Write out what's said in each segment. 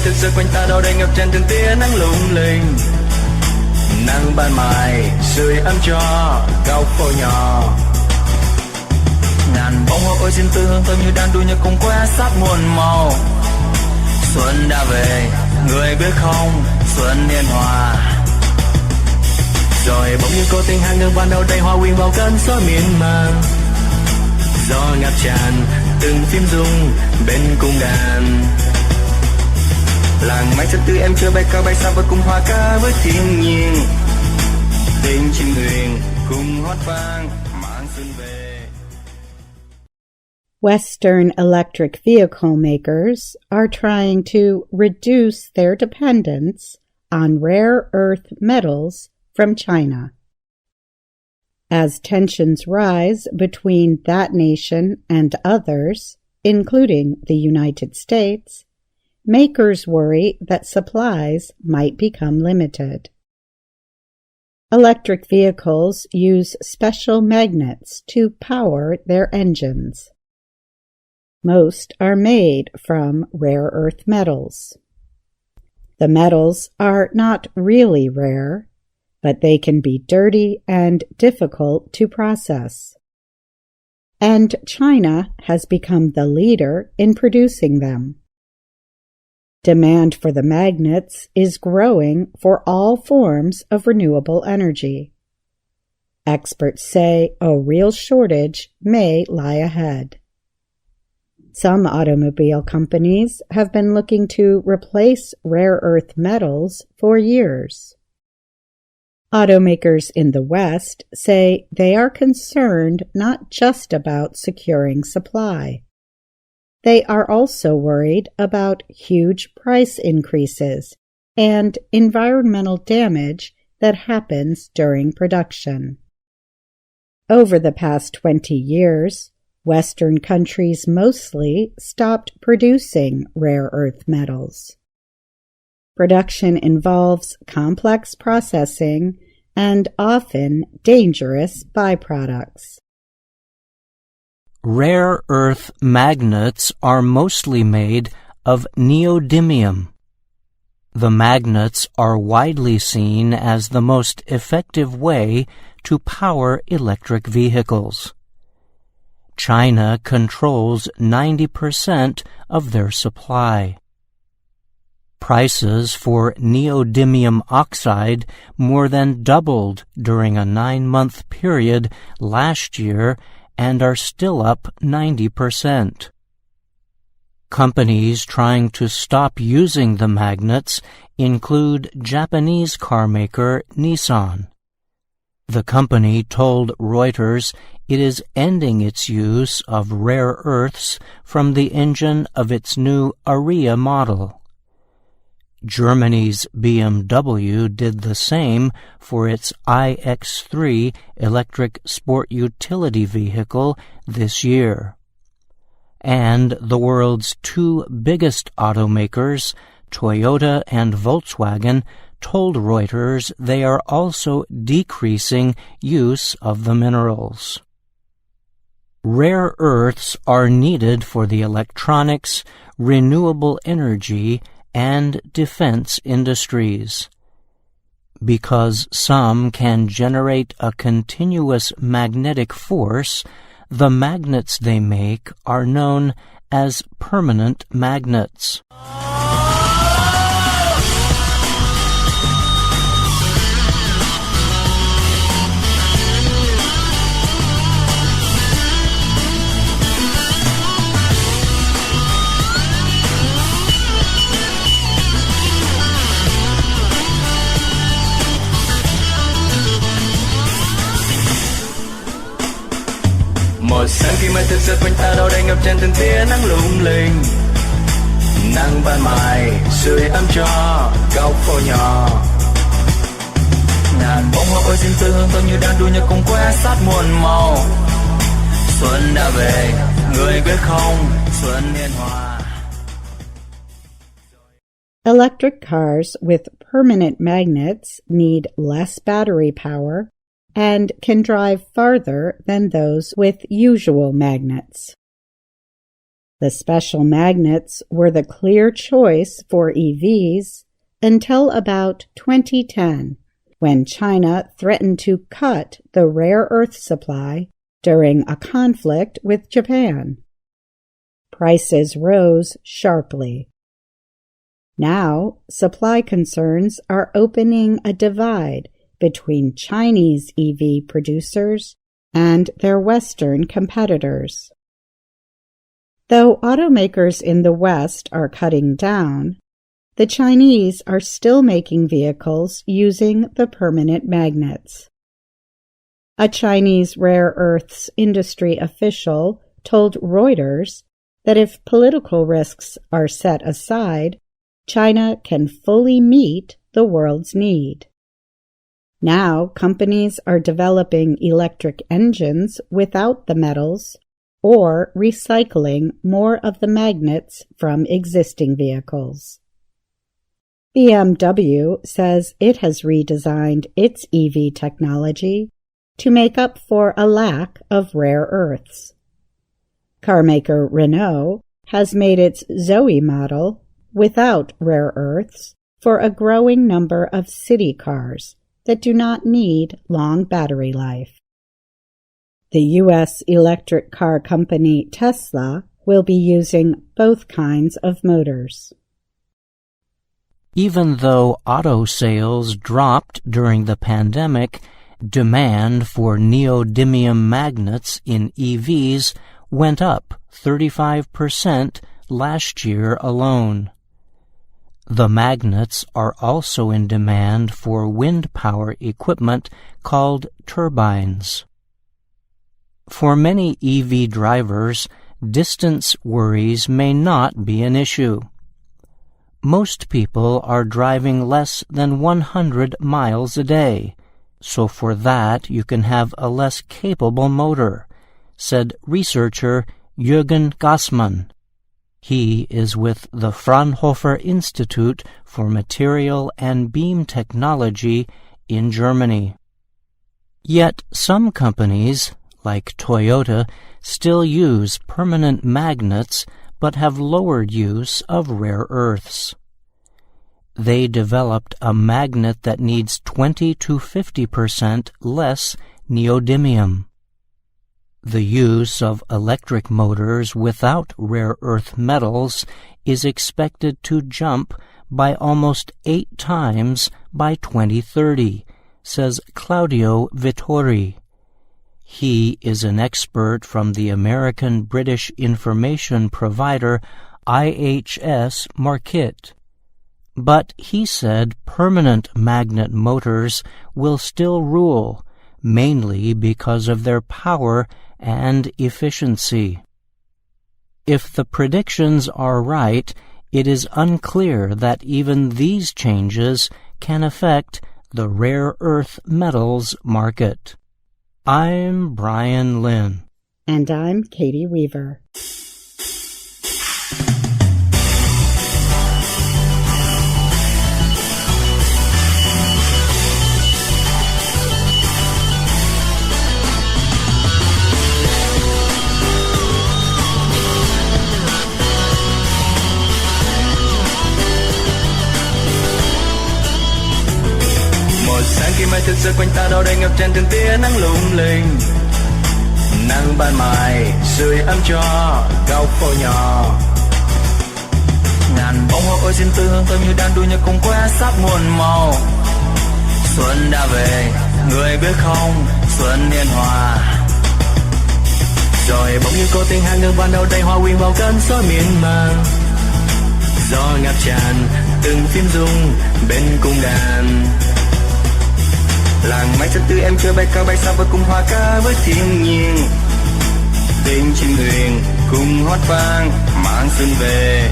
thực sự quanh ta đâu đây ngập tràn từng tia nắng lung linh. Nắng ban mai sưởi ấm cho góc phố nhỏ. Ngàn bông hoa ôi xin tươi hương thơm như đang đua nhau cùng que sắt muôn màu. Xuân đã về, người biết không, xuân niên hòa. Rồi bỗng như cô tình hàng ngừng ban đầu đầy hoa quyện vào cơn gió miên man. Gió ngập tràn, từng phím rung bên cung đàn. Làng mãi rất tươi em chưa bay cao bay xa và cùng hòa ca với thiên nhiên. Tình chim huyền cùng hót vang mang xuân về. Western electric vehicle makers are trying to reduce their dependence on rare earth metals from China. As tensions rise between that nation and others, including the United States, makers worry that supplies might become limited. Electric vehicles use special magnets to power their engines. Most are made from rare earth metals. The metals are not really rare, but they can be dirty and difficult to process. And China has become the leader in producing them. Demand for the magnets is growing for all forms of renewable energy. Experts say a real shortage may lie ahead. Some automobile companies have been looking to replace rare earth metals for years. Automakers in the West say they are concerned not just about securing supply. They are also worried about huge price increases and environmental damage that happens during production. Over the past 20 years, Western countries mostly stopped producing rare earth metals. Production involves complex processing and often dangerous byproducts. Rare earth magnets are mostly made of neodymium. The magnets are widely seen as the most effective way to power electric vehicles. China controls 90% of their supply. Prices for neodymium oxide more than doubled during a 9-month period last year and are still up 90%. Companies trying to stop using the magnets include Japanese carmaker Nissan. The company told Reuters it is ending its use of rare earths from the engine of its new Ariya model. Germany's BMW did the same for its iX3 electric sport utility vehicle this year. And the world's two biggest automakers, Toyota and Volkswagen, told Reuters they are also decreasing use of the minerals. Rare earths are needed for the electronics, renewable energy, and defense industries. Because some can generate a continuous magnetic force, the magnets they make are known as permanent magnets. Một sáng khi mây thực sự quanh ta đâu đây ngập tràn từng tia nắng lung linh. Nắng ban mai sưởi ấm cho góc phố nhỏ. Ngàn bông hoa ôi xin tươi hương thơm như đang đua nhau cùng que sắt muôn màu. Xuân đã về, người biết không, xuân niên hòa. Electric cars with permanent magnets need less battery power and can drive farther than those with usual magnets. The special magnets were the clear choice for EVs until about 2010, when China threatened to cut the rare earth supply during a conflict with Japan. Prices rose sharply. Now, supply concerns are opening a divide between Chinese EV producers and their Western competitors. Though automakers in the West are cutting down, the Chinese are still making vehicles using the permanent magnets. A Chinese rare earths industry official told Reuters that if political risks are set aside, China can fully meet the world's need. Now, companies are developing electric engines without the metals or recycling more of the magnets from existing vehicles. BMW says it has redesigned its EV technology to make up for a lack of rare earths. Carmaker Renault has made its Zoe model without rare earths for a growing number of city cars that do not need long battery life. The U.S. electric car company Tesla will be using both kinds of motors. Even though auto sales dropped during the pandemic, demand for neodymium magnets in EVs went up 35% last year alone. The magnets are also in demand for wind power equipment called turbines. For many EV drivers, distance worries may not be an issue. Most people are driving less than 100 miles a day, so for that you can have a less capable motor, said researcher Jürgen Gassmann. He is with the Fraunhofer Institute for Material and Beam Technology in Germany. Yet some companies, like Toyota, still use permanent magnets but have lowered use of rare earths. They developed a magnet that needs 20 to 50% less neodymium. The use of electric motors without rare earth metals is expected to jump by almost 8 times by 2030, says Claudio Vittori. He is an expert from the American-British information provider IHS Markit. But he said permanent magnet motors will still rule, mainly because of their power and efficiency. If the predictions are right, it is unclear that even these changes can affect the rare earth metals market. I'm Bryan Lynn. And I'm Caty Weaver. Sáng khi mai thức giấc quanh ta đâu đây ngập tràn từng tia nắng lung linh, nắng ban mai sưởi ấm cho góc phố nhỏ. Ngàn bông hoa ôi xin tươi hương thơm như đang đua nhau cùng que sắc muôn màu. Xuân đã về, người biết không, xuân niên hòa. Rồi bỗng như cô tình hàng ngừng ban đầu đây hoa quyện vào cơn gió miên man. Gió ngập tràn từng phím rung bên cung đàn. Làng mái chân tư em chơi bay cao bay xa và cùng hòa ca với thiên nhiên. Tiếng chim huyền cùng hót vang mang xuân về.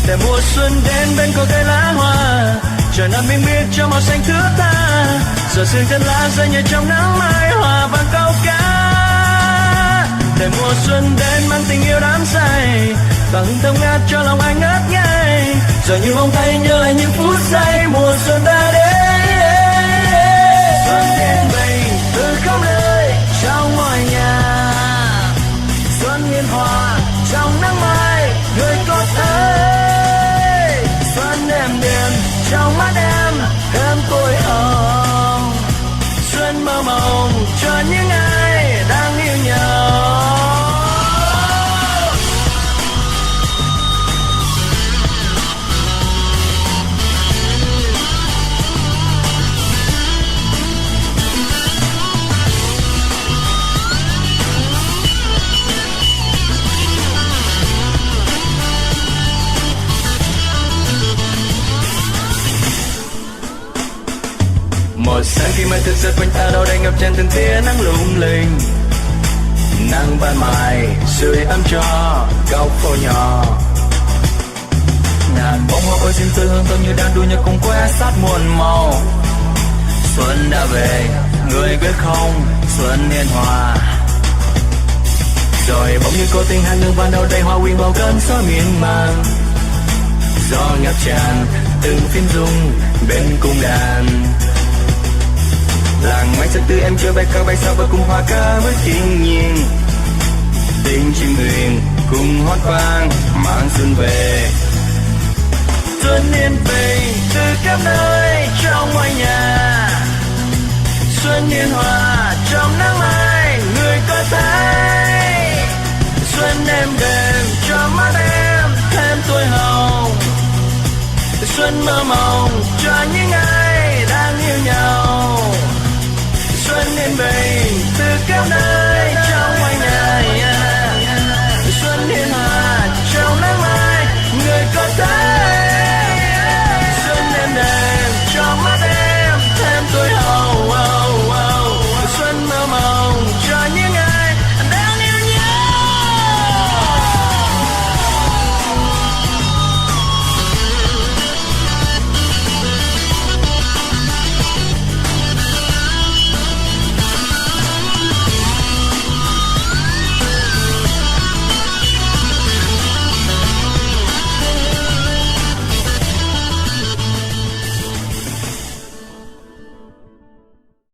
Để mùa xuân đến bên cô cây lá hoa, trời nắng biếc biếc cho màu xanh thướt tha. Giờ sương chân lá rơi nhẹ trong nắng mai hòa vang câu cá. Để mùa xuân đến mang tình yêu đắm say, và hương thơm ngát cho lòng anh ngất ngây. Giờ như bóng thấy nhớ lại những phút giây mùa xuân đã đến. Xuân đến về từ khắp nơi trong mọi nhà, xuân yên hòa trong mơ mộng cho những ai đang yêu nhau. Một sáng khi mới thức giấc quanh ta đâu đây ngập tràn từng tia nắng lung linh, nắng ban mai sưởi ấm cho góc phố nhỏ. Ngàn bông hoa ôi xinh tươi hương thơm như đang đua nhau cùng que sát muôn màu. Xuân đã về, người biết không, xuân niên hòa. Rồi bỗng như cô tình hai ngừng ban đầu đây hoa quyên bao cơn gió miên man. Gió ngập tràn từng phím rung bên cung đàn. Làng mây sắc tươi em chưa bay cao bay sao và cùng hòa ca với thiên nhiên. Tiếng chim huyền cùng hót vang mang xuân về. Xuân yên bình từ khắp nơi trong ngôi nhà. Xuân yên hòa trong nắng mai người có thấy. Xuân êm đềm cho mắt em thêm tuổi hồng. Xuân mơ mộng cho những ai đang yêu nhau. Xuân yên bình từ khắp nơi